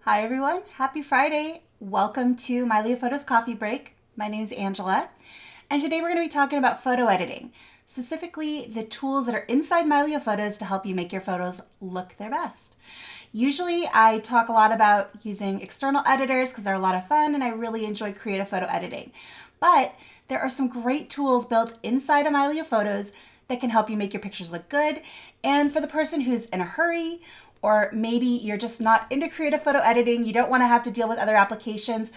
Hi everyone, happy Friday. Welcome to Mylio Photos Coffee Break. My name is Angela, and today we're going to be talking about photo editing, specifically the tools that are inside Mylio Photos to help you make your photos look their best. Usually I talk a lot about using external editors because they're a lot of fun and I really enjoy creative photo editing. But there are some great tools built inside of Mylio Photos that can help you make your pictures look good. And for the person who's in a hurry, or maybe you're just not into creative photo editing, you don't want to have to deal with other applications,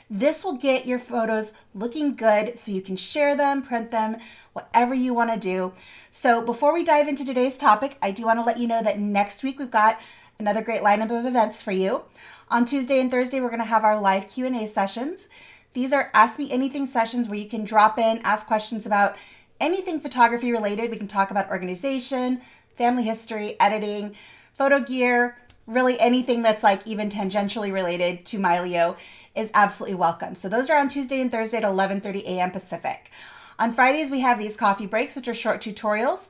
this will get your photos looking good so you can share them, print them, whatever you want to do. So before we dive into today's topic, I do want to let you know that next week we've got another great lineup of events for you. On Tuesday and Thursday, we're going to have our live Q&A sessions. These are Ask Me Anything sessions where you can drop in, ask questions about anything photography related. We can talk about organization, family history, editing, photo gear, really anything that's like even tangentially related to Mylio is absolutely welcome. So those are on Tuesday and Thursday at 11:30 a.m. Pacific. On Fridays, we have these coffee breaks, which are short tutorials.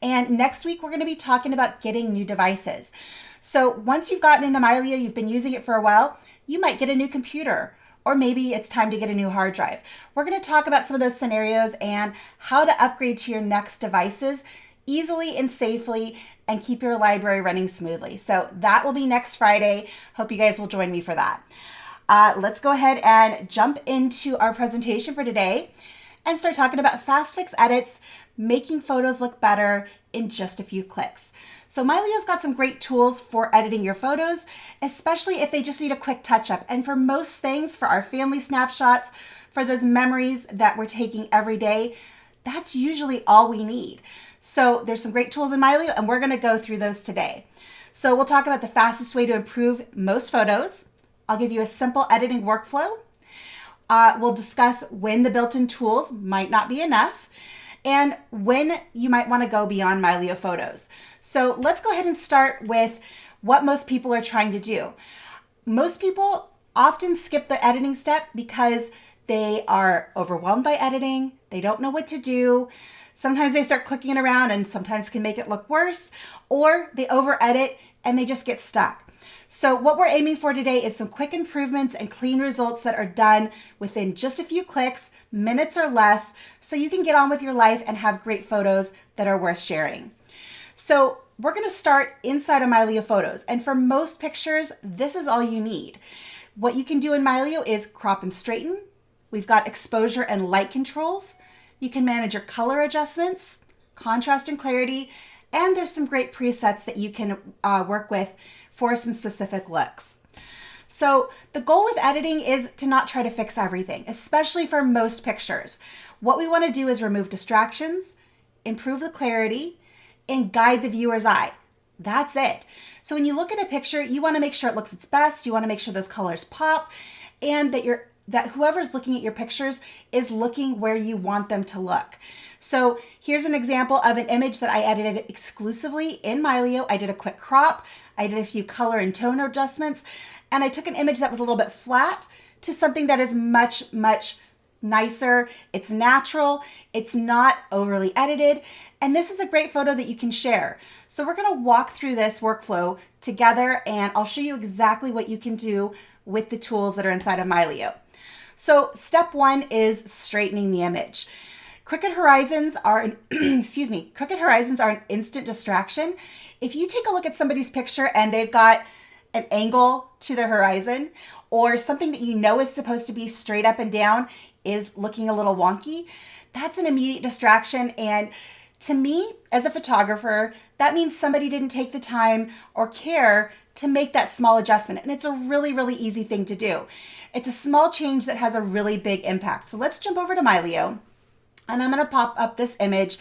And next week, we're going to be talking about getting new devices. So once you've gotten into Mylio, you've been using it for a while, you might get a new computer, or maybe it's time to get a new hard drive. We're going to talk about some of those scenarios and how to upgrade to your next devices easily and safely and keep your library running smoothly. So that will be next Friday. Hope you guys will join me for that. Let's go ahead and jump into our presentation for today and start talking about fast fix edits, making photos look better in just a few clicks. So Mylio's got some great tools for editing your photos, especially if they just need a quick touch up. And for most things, for our family snapshots, for those memories that we're taking every day, that's usually all we need. So there's some great tools in Mylio, and we're going to go through those today. So we'll talk about the fastest way to improve most photos. I'll give you a simple editing workflow. We'll discuss when the built-in tools might not be enough and when you might want to go beyond Mylio Photos. So let's go ahead and start with what most people are trying to do. Most people often skip the editing step because they are overwhelmed by editing. They don't know what to do. Sometimes they start clicking it around and sometimes can make it look worse, or they over edit and they just get stuck. So what we're aiming for today is some quick improvements and clean results that are done within just a few clicks, minutes or less, so you can get on with your life and have great photos that are worth sharing. So we're going to start inside of Mylio Photos. And for most pictures, this is all you need. What you can do in Mylio is crop and straighten. We've got exposure and light controls. You can manage your color adjustments, contrast and clarity, and there's some great presets that you can work with for some specific looks. So the goal with editing is to not try to fix everything, especially for most pictures. What we want to do is remove distractions, improve the clarity, and guide the viewer's eye. That's it. So when you look at a picture, you want to make sure it looks its best. You want to make sure those colors pop and that whoever's looking at your pictures is looking where you want them to look. So here's an example of an image that I edited exclusively in Mylio. I did a quick crop, I did a few color and tone adjustments, and I took an image that was a little bit flat to something that is much, much nicer. It's natural, it's not overly edited, and this is a great photo that you can share. So we're gonna walk through this workflow together and I'll show you exactly what you can do with the tools that are inside of Mylio. So step one is straightening the image. Crooked horizons are an instant distraction. If you take a look at somebody's picture and they've got an angle to their horizon, or something that you know is supposed to be straight up and down is looking a little wonky, that's an immediate distraction. And to me, as a photographer, that means somebody didn't take the time or care to make that small adjustment. And it's a really, really easy thing to do. It's a small change that has a really big impact. So let's jump over to Mylio and I'm going to pop up this image.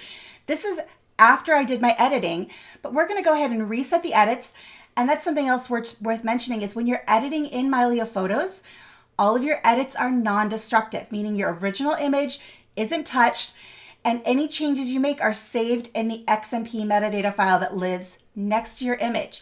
This is after I did my editing, but we're going to go ahead and reset the edits. And that's something else worth mentioning is when you're editing in Mylio Photos, all of your edits are non-destructive, meaning your original image isn't touched and any changes you make are saved in the XMP metadata file that lives next to your image.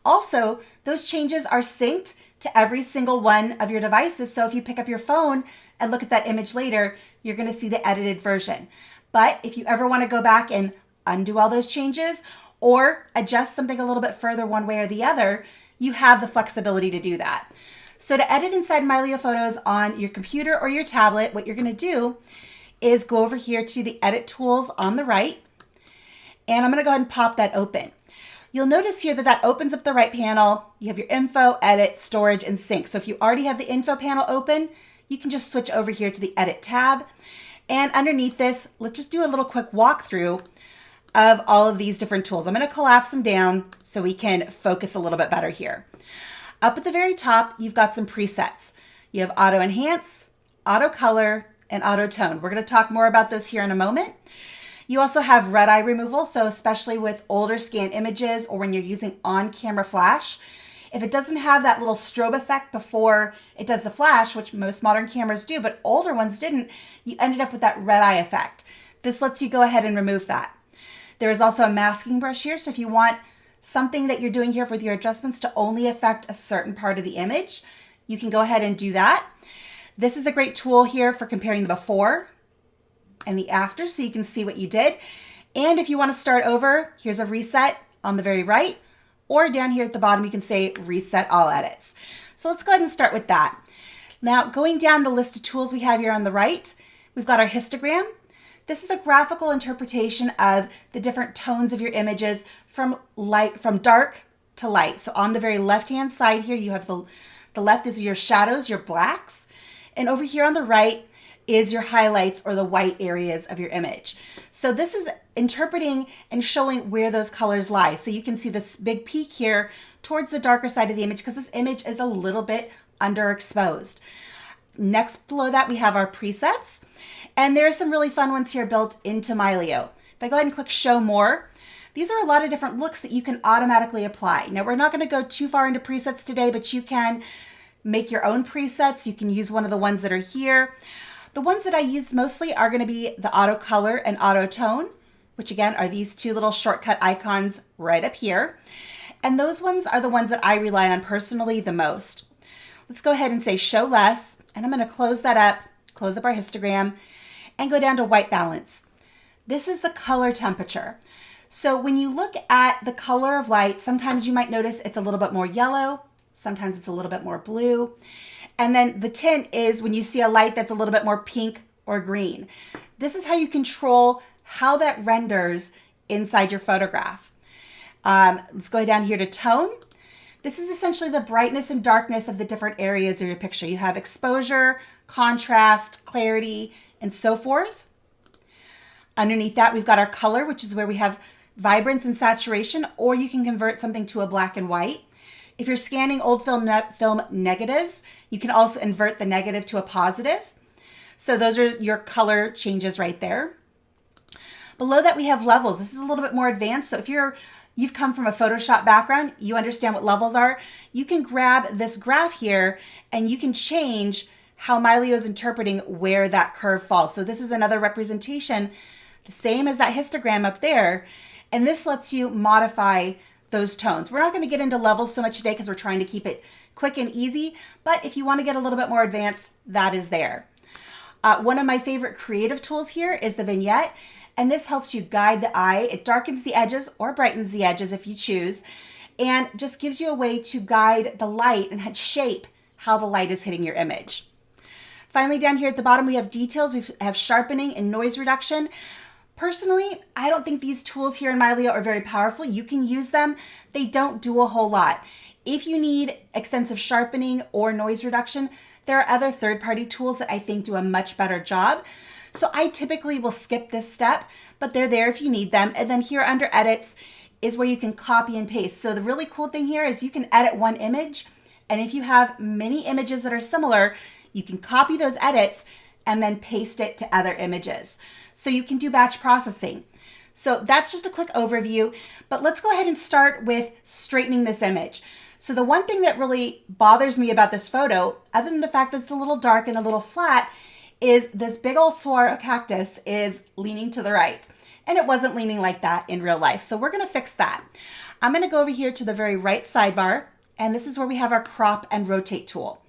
Also, those changes are synced to every single one of your devices. So if you pick up your phone and look at that image later, you're going to see the edited version. But if you ever want to go back and undo all those changes or adjust something a little bit further one way or the other, you have the flexibility to do that. So to edit inside Mylio Photos on your computer or your tablet, what you're going to do is go over here to the edit tools on the right, and I'm going to go ahead and pop that open. You'll notice here that that opens up the right panel. You have your info, edit, storage, and sync. So if you already have the info panel open, you can just switch over here to the edit tab. And underneath this, let's just do a little quick walkthrough of all of these different tools. I'm going to collapse them down so we can focus a little bit better here. Up at the very top, you've got some presets. You have auto enhance, auto color, and auto tone. We're going to talk more about those here in a moment. You also have red eye removal, so especially with older scan images or when you're using on-camera flash, if it doesn't have that little strobe effect before it does the flash, which most modern cameras do, but older ones didn't, you ended up with that red eye effect. This lets you go ahead and remove that. There is also a masking brush here, so if you want something that you're doing here with your adjustments to only affect a certain part of the image, you can go ahead and do that. This is a great tool here for comparing the before and the after so you can see what you did. And if you want to start over, here's a reset on the very right, or down here at the bottom, you can say reset all edits. So let's go ahead and start with that. Now, going down the list of tools we have here on the right, we've got our histogram. This is a graphical interpretation of the different tones of your images from dark to light. So on the very left-hand side here, you have the left is your shadows, your blacks. And over here on the right is your highlights or the white areas of your image. So this is interpreting and showing where those colors lie. So you can see this big peak here towards the darker side of the image because this image is a little bit underexposed. Next below that, we have our presets. And there are some really fun ones here built into Mylio. If I go ahead and click show more, these are a lot of different looks that you can automatically apply. Now we're not going to go too far into presets today, but you can make your own presets. You can use one of the ones that are here. The ones that I use mostly are going to be the auto color and auto tone, which again are these two little shortcut icons right up here. And those ones are the ones that I rely on personally the most. Let's go ahead and say show less, and I'm going to close that up, close up our histogram, and go down to white balance. This is the color temperature. So when you look at the color of light, sometimes you might notice it's a little bit more yellow, sometimes it's a little bit more blue. And then the tint is when you see a light that's a little bit more pink or green. This is how you control how that renders inside your photograph. Let's go down here to tone. This is essentially the brightness and darkness of the different areas of your picture. You have exposure, contrast, clarity, and so forth. Underneath that, we've got our color, which is where we have vibrance and saturation, or you can convert something to a black and white. If you're scanning old film negatives, you can also invert the negative to a positive. So those are your color changes right there. Below that, we have levels. This is a little bit more advanced. So if you've come from a Photoshop background, you understand what levels are. You can grab this graph here and you can change how Mylio is interpreting where that curve falls. So this is another representation, the same as that histogram up there. And this lets you modify those tones. We're not going to get into levels so much today because we're trying to keep it quick and easy. But if you want to get a little bit more advanced, that is there. One of my favorite creative tools here is the vignette. And this helps you guide the eye. It darkens the edges or brightens the edges if you choose, and just gives you a way to guide the light and shape how the light is hitting your image. Finally, down here at the bottom, we have details. We have sharpening and noise reduction. Personally, I don't think these tools here in Mylio are very powerful. You can use them. They don't do a whole lot. If you need extensive sharpening or noise reduction, there are other third-party tools that I think do a much better job. So I typically will skip this step, but they're there if you need them. And then here under edits is where you can copy and paste. So the really cool thing here is you can edit one image. And if you have many images that are similar, you can copy those edits and then paste it to other images. So you can do batch processing. So that's just a quick overview, but let's go ahead and start with straightening this image. So the one thing that really bothers me about this photo, other than the fact that it's a little dark and a little flat, is this big old saguaro cactus is leaning to the right. And it wasn't leaning like that in real life. So we're gonna fix that. I'm gonna go over here to the very right sidebar, and this is where we have our crop and rotate tool.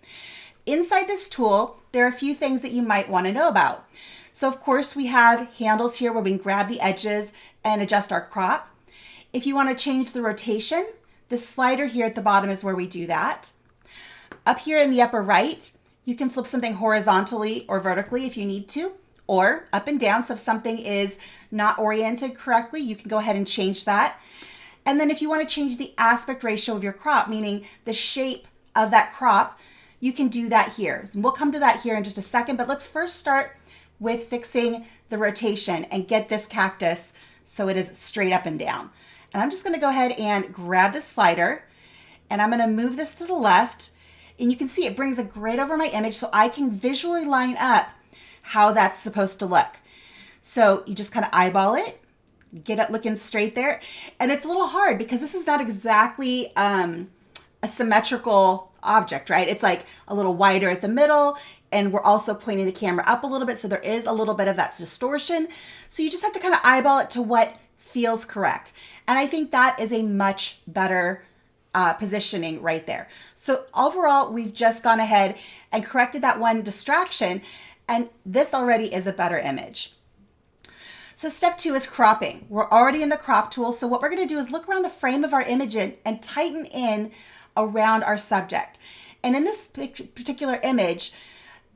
Inside this tool, there are a few things that you might wanna know about. So of course we have handles here where we can grab the edges and adjust our crop. If you wanna change the rotation, This slider here at the bottom is where we do that. Up here in the upper right, you can flip something horizontally or vertically if you need to, or up and down. So if something is not oriented correctly, you can go ahead and change that. And then if you want to change the aspect ratio of your crop, meaning the shape of that crop, you can do that here. And we'll come to that here in just a second, but let's first start with fixing the rotation and get this cactus so it is straight up and down. And I'm just going to go ahead and grab this slider, and I'm going to move this to the left. And you can see it brings a grid over my image so I can visually line up how that's supposed to look. So you just kind of eyeball it, get it looking straight there. And it's a little hard because this is not exactly a symmetrical object, right? It's like a little wider at the middle, and we're also pointing the camera up a little bit, so there is a little bit of that distortion. So you just have to kind of eyeball it to what feels correct. And I think that is a much better positioning right there. So overall, we've just gone ahead and corrected that one distraction, and this already is a better image. So step 2 is cropping. We're already in the crop tool. So what we're going to do is look around the frame of our image and tighten in around our subject. And in this particular image,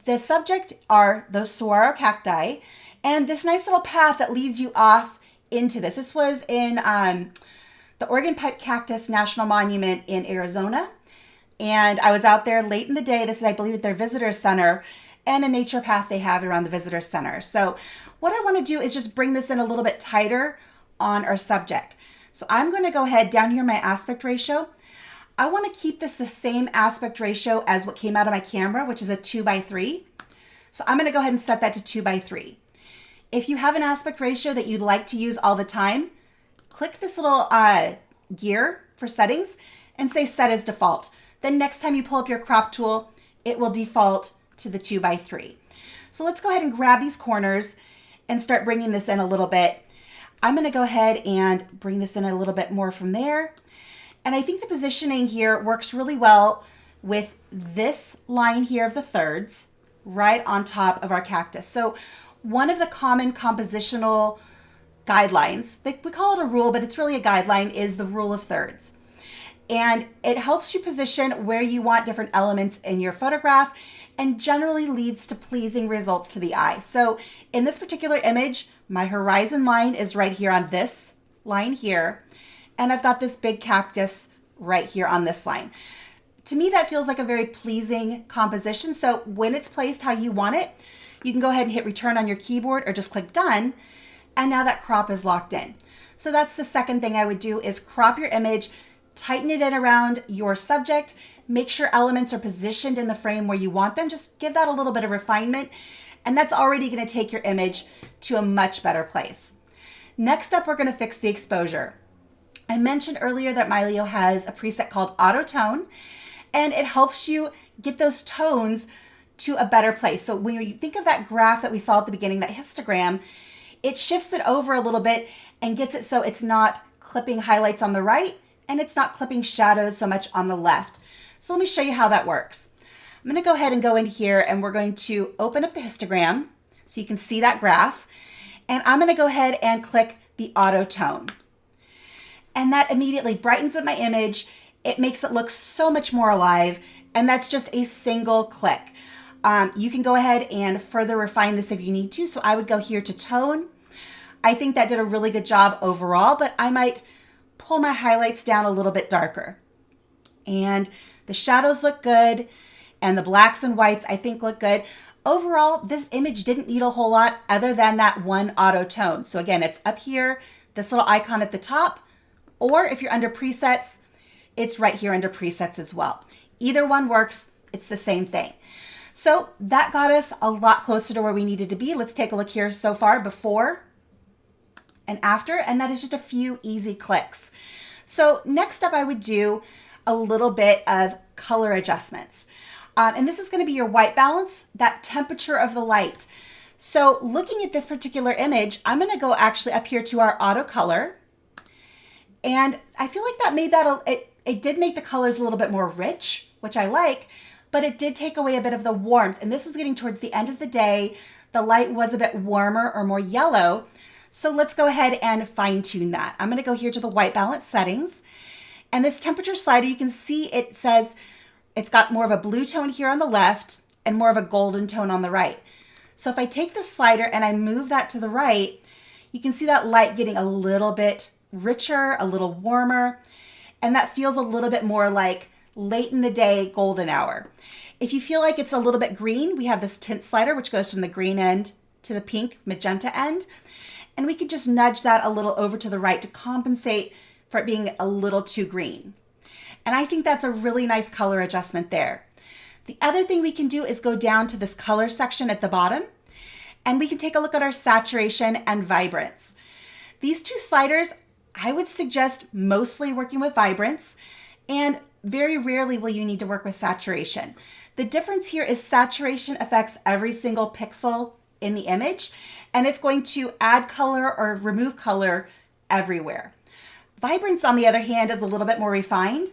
the subject are those saguaro cacti and this nice little path that leads you off into this. This was in the Oregon Pipe Cactus National Monument in Arizona. And I was out there late in the day. This is, I believe, at their visitor center and a nature path they have around the visitor center. So what I want to do is just bring this in a little bit tighter on our subject. So I'm going to go ahead down here, my aspect ratio. I want to keep this the same aspect ratio as what came out of my camera, which is a 2:3. So I'm going to go ahead and set that to 2:3. If you have an aspect ratio that you'd like to use all the time, click this little gear for settings and say set as default. Then next time you pull up your crop tool, it will default to the 2:3. So let's go ahead and grab these corners and start bringing this in a little bit. I'm going to go ahead and bring this in a little bit more from there. And I think the positioning here works really well with this line here of the thirds right on top of our cactus. So one of the common compositional guidelines, we call it a rule, but it's really a guideline, is the rule of thirds. And it helps you position where you want different elements in your photograph and generally leads to pleasing results to the eye. So in this particular image, my horizon line is right here on this line here. And I've got this big cactus right here on this line. To me, that feels like a very pleasing composition. So when it's placed how you want it, you can go ahead and hit return on your keyboard or just click done. And now that crop is locked in. So that's the second thing I would do, is crop your image, tighten it in around your subject, make sure elements are positioned in the frame where you want them. Just give that a little bit of refinement, and that's already going to take your image to a much better place. Next up, we're going to fix the exposure. I mentioned earlier that Mylio has a preset called Auto Tone, and it helps you get those tones to a better place. So when you think of that graph that we saw at the beginning, that histogram, it shifts it over a little bit and gets it so it's not clipping highlights on the right and it's not clipping shadows so much on the left. So let me show you how that works. I'm going to go ahead and go in here, and we're going to open up the histogram so you can see that graph. And I'm going to go ahead and click the Auto Tone. And that immediately brightens up my image. It makes it look so much more alive. And that's just a single click. You can go ahead and further refine this if you need to. So I would go here to Tone. I think that did a really good job overall, but I might pull my highlights down a little bit darker. And the shadows look good, and the blacks and whites I think look good. Overall, this image didn't need a whole lot other than that one auto tone. So again, it's up here, this little icon at the top, or if you're under presets, it's right here under presets as well. Either one works, it's the same thing. So that got us a lot closer to where we needed to be. Let's take a look here so far, before and after, and that is just a few easy clicks. So next up, I would do a little bit of color adjustments. And this is going to be your white balance, that temperature of the light. So looking at this particular image, I'm going to go actually up here to our auto color. And I feel like that made that, it did make the colors a little bit more rich, which I like, but it did take away a bit of the warmth. And this was getting towards the end of the day. The light was a bit warmer or more yellow. So let's go ahead and fine tune that. I'm going to go here to the white balance settings. And this temperature slider, you can see it says it's got more of a blue tone here on the left and more of a golden tone on the right. So if I take the slider and I move that to the right, you can see that light getting a little bit richer, a little warmer, and that feels a little bit more like late in the day golden hour. If you feel like it's a little bit green, we have this tint slider, which goes from the green end to the pink magenta end. And we can just nudge that a little over to the right to compensate for it being a little too green. And I think that's a really nice color adjustment there. The other thing we can do is go down to this color section at the bottom, and we can take a look at our saturation and vibrance. These two sliders, I would suggest mostly working with vibrance, and very rarely will you need to work with saturation. The difference here is saturation affects every single pixel in the image, and it's going to add color or remove color everywhere. Vibrance, on the other hand, is a little bit more refined,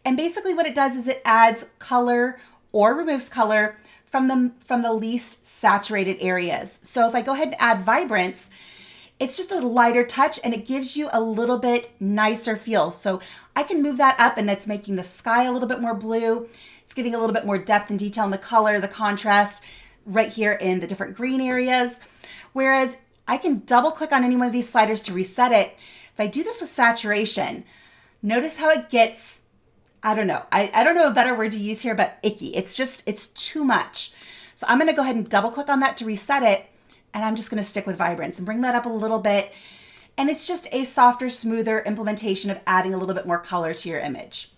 and basically what it does is it adds color or removes color from the least saturated areas. So if I go ahead and add vibrance, it's just a lighter touch and it gives you a little bit nicer feel. So I can move that up and that's making the sky a little bit more blue. It's giving a little bit more depth and detail in the color, the contrast right here in the different green areas. Whereas I can double click on any one of these sliders to reset it. If I do this with saturation, notice how it gets, I don't know a better word to use here, but icky. It's too much. So I'm gonna go ahead and double click on that to reset it. And I'm just gonna stick with vibrance and bring that up a little bit. And it's just a softer, smoother implementation of adding a little bit more color to your image.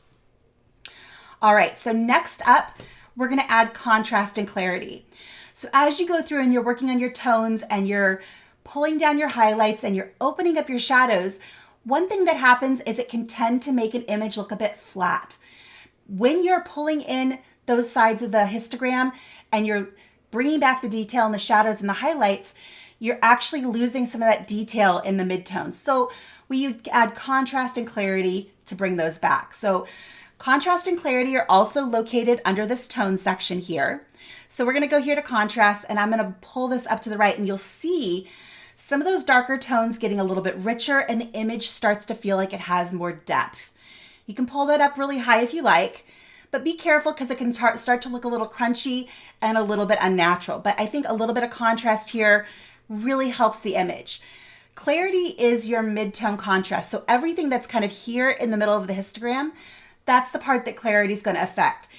All right, so next up, we're gonna add contrast and clarity. So as you go through and you're working on your tones and you're pulling down your highlights and you're opening up your shadows, one thing that happens is it can tend to make an image look a bit flat. When you're pulling in those sides of the histogram and you're bringing back the detail and the shadows and the highlights, you're actually losing some of that detail in the midtones. So we add contrast and clarity to bring those back. So contrast and clarity are also located under this tone section here. So we're gonna go here to contrast and I'm gonna pull this up to the right and you'll see some of those darker tones getting a little bit richer and the image starts to feel like it has more depth. You can pull that up really high if you like, but be careful because it can start to look a little crunchy and a little bit unnatural. But I think a little bit of contrast here really helps the image. Clarity is your mid-tone contrast. So everything that's kind of here in the middle of the histogram, that's the part that clarity is going to affect.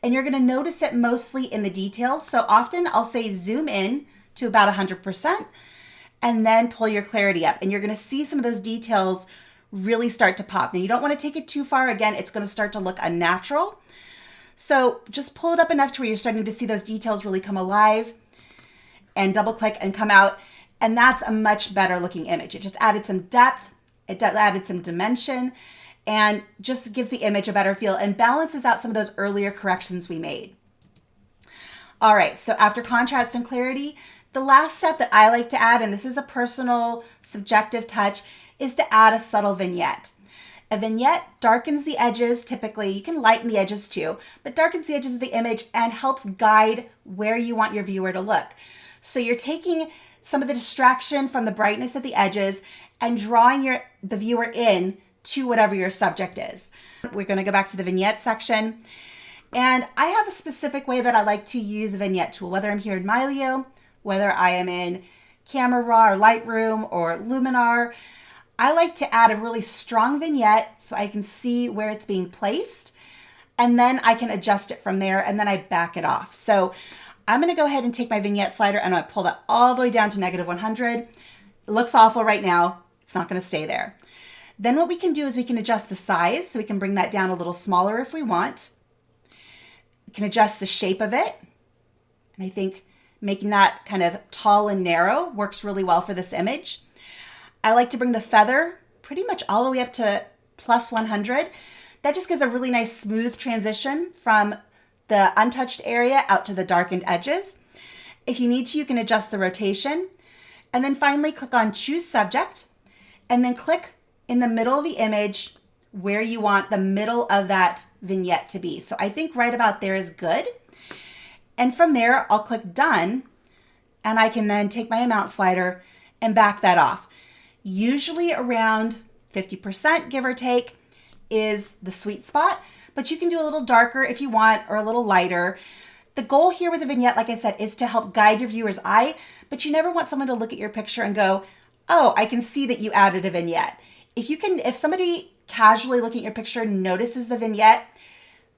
And you're going to notice it mostly in the details. So often I'll say zoom in to about 100% and then pull your clarity up. And you're going to see some of those details really start to pop. Now you don't want to take it too far. Again, it's going to start to look unnatural. So just pull it up enough to where you're starting to see those details really come alive and double click and come out. And that's a much better looking image. It just added some depth, it added some dimension, and just gives the image a better feel and balances out some of those earlier corrections we made. All right, so after contrast and clarity, the last step that I like to add, and this is a personal subjective touch, is to add a subtle vignette. A vignette darkens the edges, typically. You can lighten the edges too, but darkens the edges of the image and helps guide where you want your viewer to look. So you're taking some of the distraction from the brightness of the edges and drawing the viewer in to whatever your subject is. We're going to go back to the vignette section. And I have a specific way that I like to use a vignette tool, whether I'm here in Mylio, whether I am in Camera Raw or Lightroom or Luminar. I like to add a really strong vignette so I can see where it's being placed, and then I can adjust it from there, and then I back it off. So I'm going to go ahead and take my vignette slider and I'm going to pull that all the way down to -100. It looks awful right now. It's not going to stay there. Then what we can do is we can adjust the size, so we can bring that down a little smaller if we want. We can adjust the shape of it, and I think making that kind of tall and narrow works really well for this image. I like to bring the feather pretty much all the way up to +100. That just gives a really nice smooth transition from the untouched area out to the darkened edges. If you need to, you can adjust the rotation. And then finally click on Choose Subject, and then click in the middle of the image where you want the middle of that vignette to be. So I think right about there is good. And from there, I'll click Done, and I can then take my amount slider and back that off. Usually around 50%, give or take. is the sweet spot, but you can do a little darker if you want or a little lighter. The goal here with a vignette, like I said, is to help guide your viewer's eye, but you never want someone to look at your picture and go, oh, I can see that you added a vignette. If somebody casually looking at your picture notices the vignette,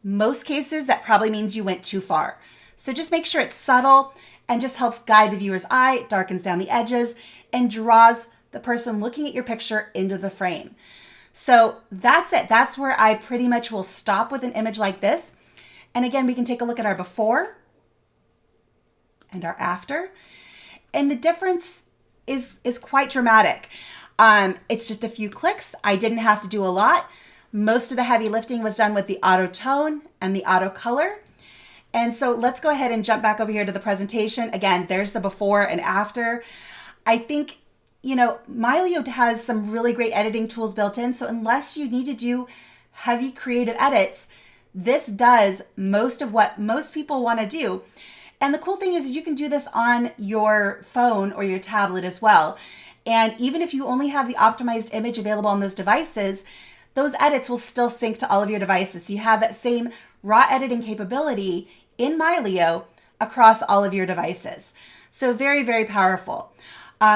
most cases that probably means you went too far. So just make sure it's subtle and just helps guide the viewer's eye, darkens down the edges, and draws the person looking at your picture into the frame. So that's it. That's where I pretty much will stop with an image like this. And again, we can take a look at our before and our after. And the difference is quite dramatic. It's just a few clicks. I didn't have to do a lot. Most of the heavy lifting was done with the auto tone and the auto color. And so let's go ahead and jump back over here to the presentation. Again, there's the before and after. I think, Mylio has some really great editing tools built in. So unless you need to do heavy creative edits, this does most of what most people want to do. And the cool thing is you can do this on your phone or your tablet as well. And even if you only have the optimized image available on those devices, those edits will still sync to all of your devices. So you have that same raw editing capability in Mylio across all of your devices. So very, very powerful.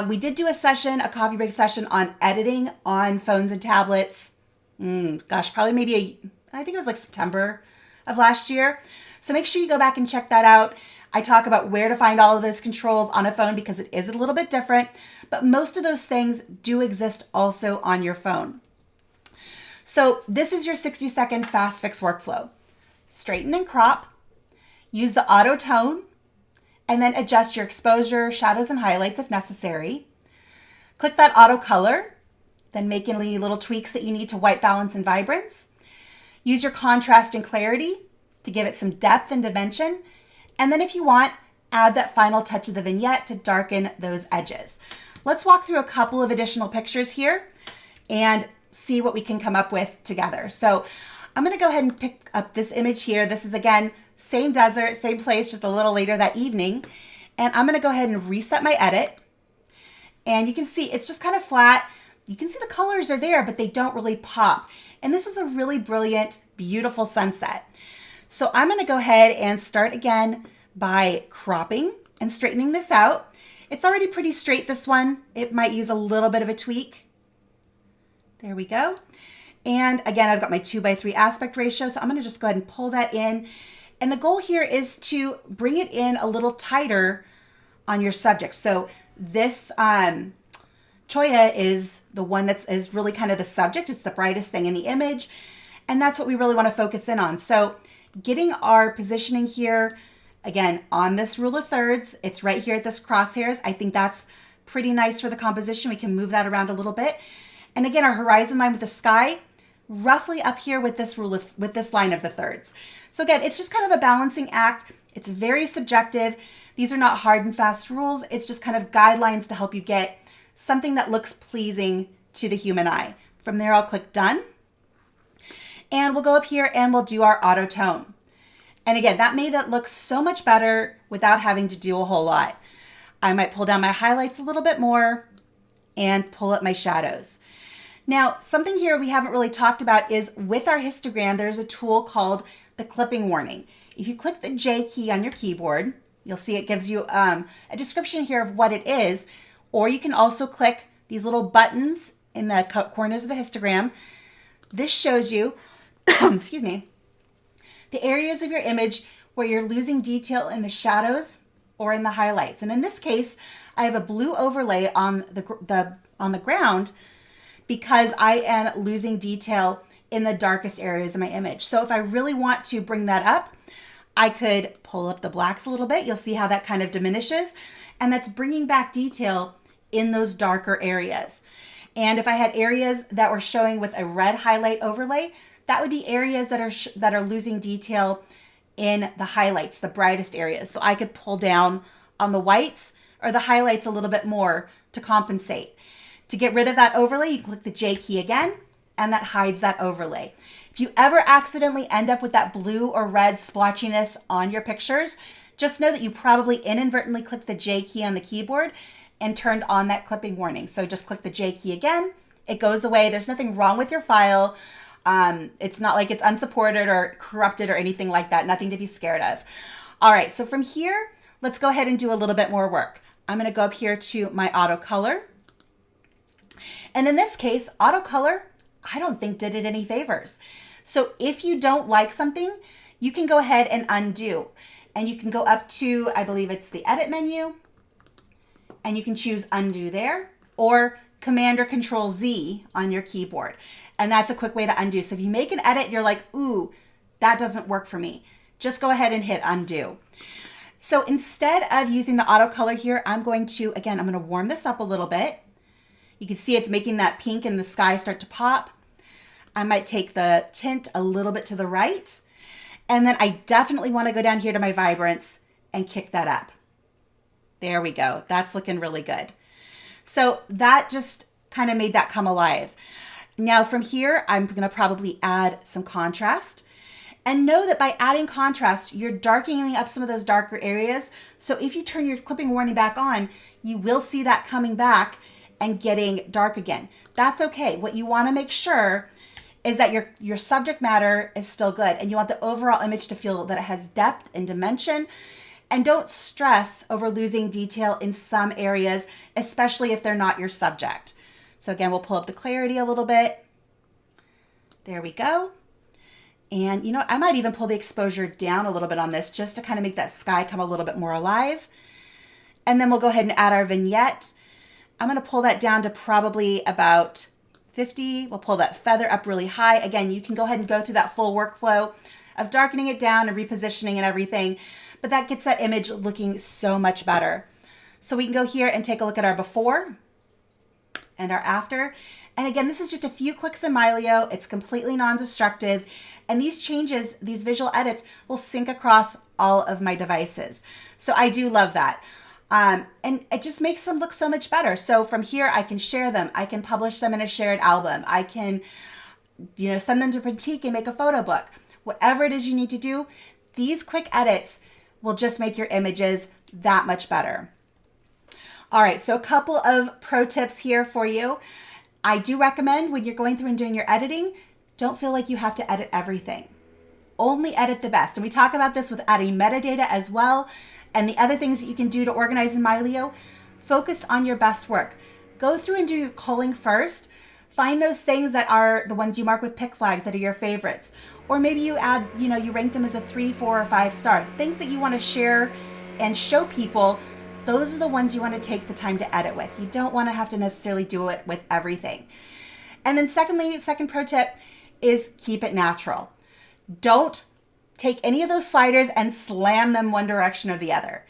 We did do a coffee break session on editing on phones and tablets. Probably maybe I think it was like September of last year. So make sure you go back and check that out. I talk about where to find all of those controls on a phone because it is a little bit different, but most of those things do exist also on your phone. So this is your 60-second fast fix workflow. Straighten and crop, use the auto tone, and then adjust your exposure, shadows, and highlights if necessary. Click that auto color, then make any little tweaks that you need to white balance and vibrance. Use your contrast and clarity to give it some depth and dimension. And then if you want, add that final touch of the vignette to darken those edges. Let's walk through a couple of additional pictures here and see what we can come up with together. So I'm going to go ahead and pick up this image here. This is, again, same desert, same place, just a little later that evening. And I'm going to go ahead and reset my edit. And you can see it's just kind of flat. You can see the colors are there, but they don't really pop. And this was a really brilliant, beautiful sunset. So I'm going to go ahead and start again by cropping and straightening this out. It's already pretty straight, this one. It might use a little bit of a tweak. There we go. And again, I've got my 2:3 aspect ratio, so I'm going to just go ahead and pull that in. And the goal here is to bring it in a little tighter on your subject. So this Choya is the one is really kind of the subject. It's the brightest thing in the image. And that's what we really want to focus in on. So getting our positioning here, again, on this rule of thirds, it's right here at this crosshairs. I think that's pretty nice for the composition. We can move that around a little bit. And again, our horizon line with the sky, roughly up here with this with this line of the thirds. So again, it's just kind of a balancing act. It's very subjective. These are not hard and fast rules. It's just kind of guidelines to help you get something that looks pleasing to the human eye. From there, I'll click done. And we'll go up here and we'll do our auto tone. And again, that made it look so much better without having to do a whole lot. I might pull down my highlights a little bit more and pull up my shadows. Now, something here we haven't really talked about is with our histogram, there's a tool called the clipping warning. If you click the J key on your keyboard, you'll see it gives you a description here of what it is, or you can also click these little buttons in the corners of the histogram. This shows you, excuse me, the areas of your image where you're losing detail in the shadows or in the highlights. And in this case, I have a blue overlay on the ground because I am losing detail in the darkest areas of my image. So if I really want to bring that up, I could pull up the blacks a little bit. You'll see how that kind of diminishes, and that's bringing back detail in those darker areas. And if I had areas that were showing with a red highlight overlay, that would be areas that are losing detail in the highlights, the brightest areas. So I could pull down on the whites or the highlights a little bit more to compensate. To get rid of that overlay, you click the J key again, and that hides that overlay. If you ever accidentally end up with that blue or red splotchiness on your pictures, just know that you probably inadvertently clicked the J key on the keyboard and turned on that clipping warning. So just click the J key again. It goes away. There's nothing wrong with your file. It's not like it's unsupported or corrupted or anything like that. Nothing to be scared of. All right, so from here, let's go ahead and do a little bit more work. I'm going to go up here to my auto color. And in this case, auto color, I don't think did it any favors. So if you don't like something, you can go ahead and undo. And you can go up to, I believe it's the edit menu, and you can choose undo there, or Command or Control Z on your keyboard. And that's a quick way to undo. So if you make an edit, you're like, ooh, that doesn't work for me, just go ahead and hit undo. So instead of using the auto color here, I'm going to warm this up a little bit. You can see it's making that pink in the sky start to pop. I might take the tint a little bit to the right. And then I definitely want to go down here to my vibrance and kick that up. There we go. That's looking really good. So that just kind of made that come alive. Now from here, I'm going to probably add some contrast. And know that by adding contrast, you're darkening up some of those darker areas. So if you turn your clipping warning back on, you will see that coming back and getting dark again. That's okay. What you want to make sure is that your subject matter is still good, and you want the overall image to feel that it has depth and dimension. And don't stress over losing detail in some areas, especially if they're not your subject. So again, we'll pull up the clarity a little bit. There we go. And you know, I might even pull the exposure down a little bit on this just to kind of make that sky come a little bit more alive. And then we'll go ahead and add our vignette. I'm going to pull that down to probably about 50. We'll pull that feather up really high. Again, you can go ahead and go through that full workflow of darkening it down and repositioning and everything, but that gets that image looking so much better. So we can go here and take a look at our before and our after. And again, this is just a few clicks in Mylio. It's completely non-destructive. And these changes, these visual edits, will sync across all of my devices. So I do love that. And it just makes them look so much better. So from here, I can share them. I can publish them in a shared album. I can, send them to Pratik and make a photo book. Whatever it is you need to do, these quick edits will just make your images that much better. All right, so a couple of pro tips here for you. I do recommend when you're going through and doing your editing, don't feel like you have to edit everything. Only edit the best. And we talk about this with adding metadata as well. And the other things that you can do to organize in Mylio, focus on your best work. Go through and do your culling first. Find those things that are the ones you mark with pick flags that are your favorites. Or maybe you add, you rank them as a 3, 4, or 5 star. Things that you want to share and show people, those are the ones you want to take the time to edit with. You don't want to have to necessarily do it with everything. And then second pro tip is keep it natural. Don't take any of those sliders and slam them one direction or the other.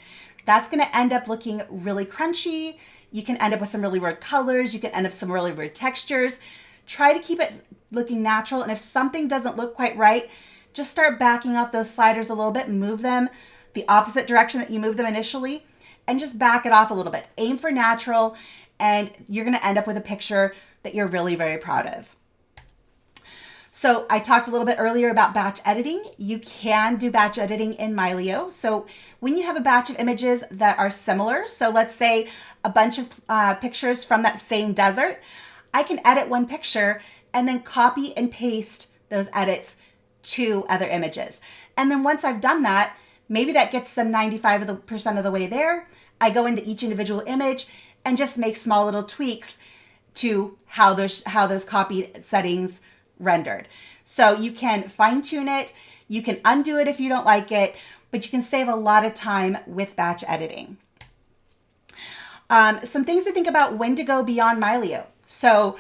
That's going to end up looking really crunchy. You can end up with some really weird colors. You can end up with some really weird textures. Try to keep it looking natural. And if something doesn't look quite right, just start backing off those sliders a little bit, move them the opposite direction that you moved them initially, and just back it off a little bit. Aim for natural, and you're going to end up with a picture that you're really very proud of. So I talked a little bit earlier about batch editing. You can do batch editing in Mylio. So when you have a batch of images that are similar, so let's say a bunch of pictures from that same desert, I can edit one picture and then copy and paste those edits to other images. And then once I've done that, maybe that gets them 95% of the way there. I go into each individual image and just make small little tweaks to how those copied settings rendered. So you can fine tune it. You can undo it if you don't like it, but you can save a lot of time with batch editing. Some things to think about when to go beyond Mylio. So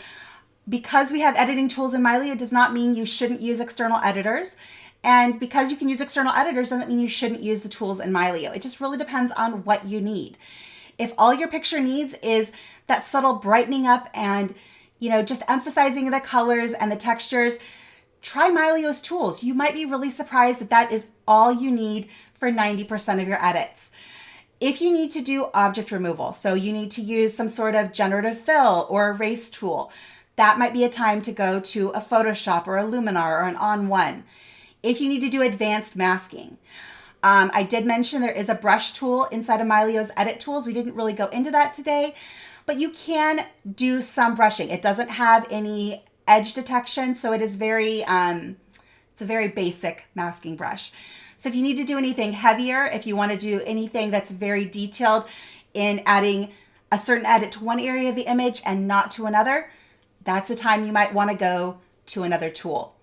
because we have editing tools in Mylio does not mean you shouldn't use external editors. And because you can use external editors doesn't mean you shouldn't use the tools in Mylio. It just really depends on what you need. If all your picture needs is that subtle brightening up and just emphasizing the colors and the textures, try Mylio's tools. You might be really surprised that that is all you need for 90% of your edits. If you need to do object removal, so you need to use some sort of generative fill or erase tool, that might be a time to go to a Photoshop or a Luminar or an On1. If you need to do advanced masking, I did mention there is a brush tool inside of Mylio's edit tools. We didn't really go into that today, but you can do some brushing. It doesn't have any edge detection, so it is it's a very basic masking brush. So if you need to do anything heavier, if you want to do anything that's very detailed in adding a certain edit to one area of the image and not to another, that's the time you might want to go to another tool.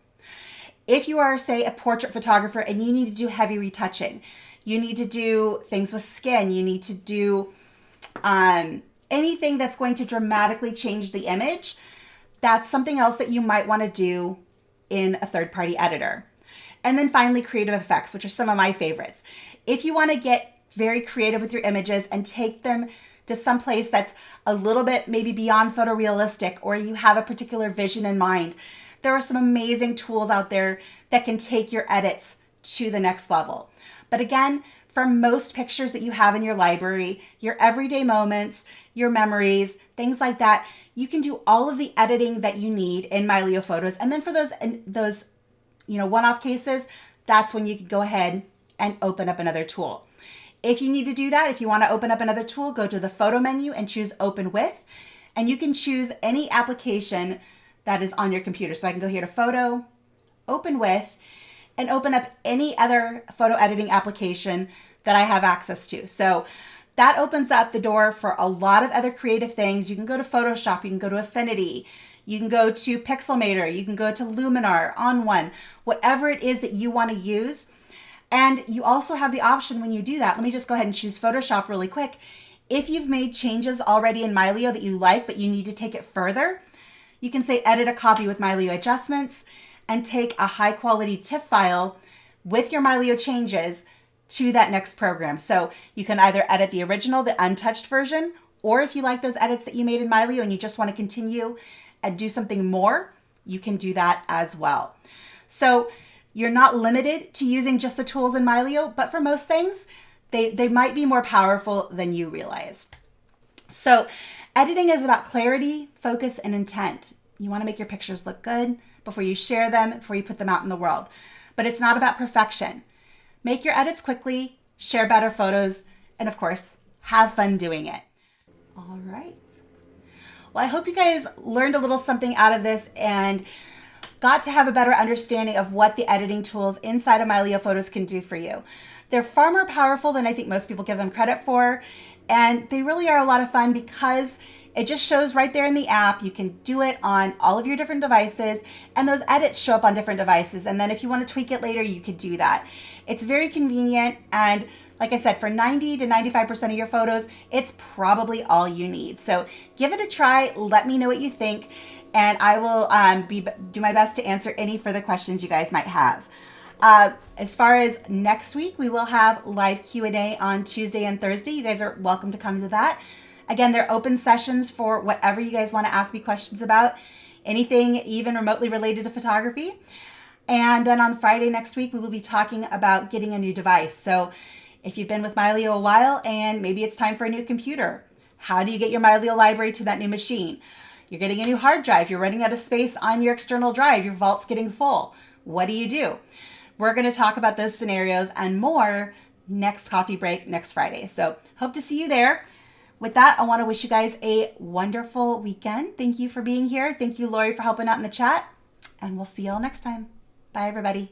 If you are, say, a portrait photographer and you need to do heavy retouching, you need to do things with skin, you need to do anything that's going to dramatically change the image, that's something else that you might want to do in a third-party editor. And then finally, creative effects, which are some of my favorites. If you want to get very creative with your images and take them to some place that's a little bit maybe beyond photorealistic, or you have a particular vision in mind, there are some amazing tools out there that can take your edits to the next level. But again, for most pictures that you have in your library, your everyday moments, your memories, things like that, you can do all of the editing that you need in Mylio Photos. And then for those one-off cases, that's when you can go ahead and open up another tool. If you need to do that, if you want to open up another tool, go to the photo menu and choose Open With, and you can choose any application that is on your computer. So I can go here to Photo, Open With, and open up any other photo editing application that I have access to. So that opens up the door for a lot of other creative things. You can go to Photoshop, you can go to Affinity, you can go to Pixelmator, you can go to Luminar, On1, whatever it is that you want to use. And you also have the option when you do that, let me just go ahead and choose Photoshop really quick. If you've made changes already in Mylio that you like, but you need to take it further, you can say edit a copy with Mylio adjustments and take a high quality TIFF file with your Mylio changes to that next program. So you can either edit the original, the untouched version, or if you like those edits that you made in Mylio and you just want to continue and do something more, you can do that as well. So you're not limited to using just the tools in Mylio, but for most things, they might be more powerful than you realize. So editing is about clarity, focus, and intent. You want to make your pictures look good before you share them, before you put them out in the world. But it's not about perfection. Make your edits quickly, share better photos, and of course, have fun doing it. All right. Well, I hope you guys learned a little something out of this and got to have a better understanding of what the editing tools inside of Mylio Photos can do for you. They're far more powerful than I think most people give them credit for, and they really are a lot of fun because it just shows right there in the app. You can do it on all of your different devices, and those edits show up on different devices. And then if you want to tweak it later, you could do that. It's very convenient, and like I said, for 90 to 95% of your photos, it's probably all you need. So give it a try. Let me know what you think, and I will do my best to answer any further questions you guys might have. As far as next week, we will have live Q&A on Tuesday and Thursday. You guys are welcome to come to that. Again, they're open sessions for whatever you guys want to ask me questions about, anything even remotely related to photography. And then on Friday next week, we will be talking about getting a new device. So if you've been with Mylio a while and maybe it's time for a new computer, how do you get your Mylio library to that new machine? You're getting a new hard drive. You're running out of space on your external drive. Your vault's getting full. What do you do? We're going to talk about those scenarios and more next coffee break next Friday. So hope to see you there. With that, I want to wish you guys a wonderful weekend. Thank you for being here. Thank you, Lori, for helping out in the chat. And we'll see you all next time. Bye, everybody.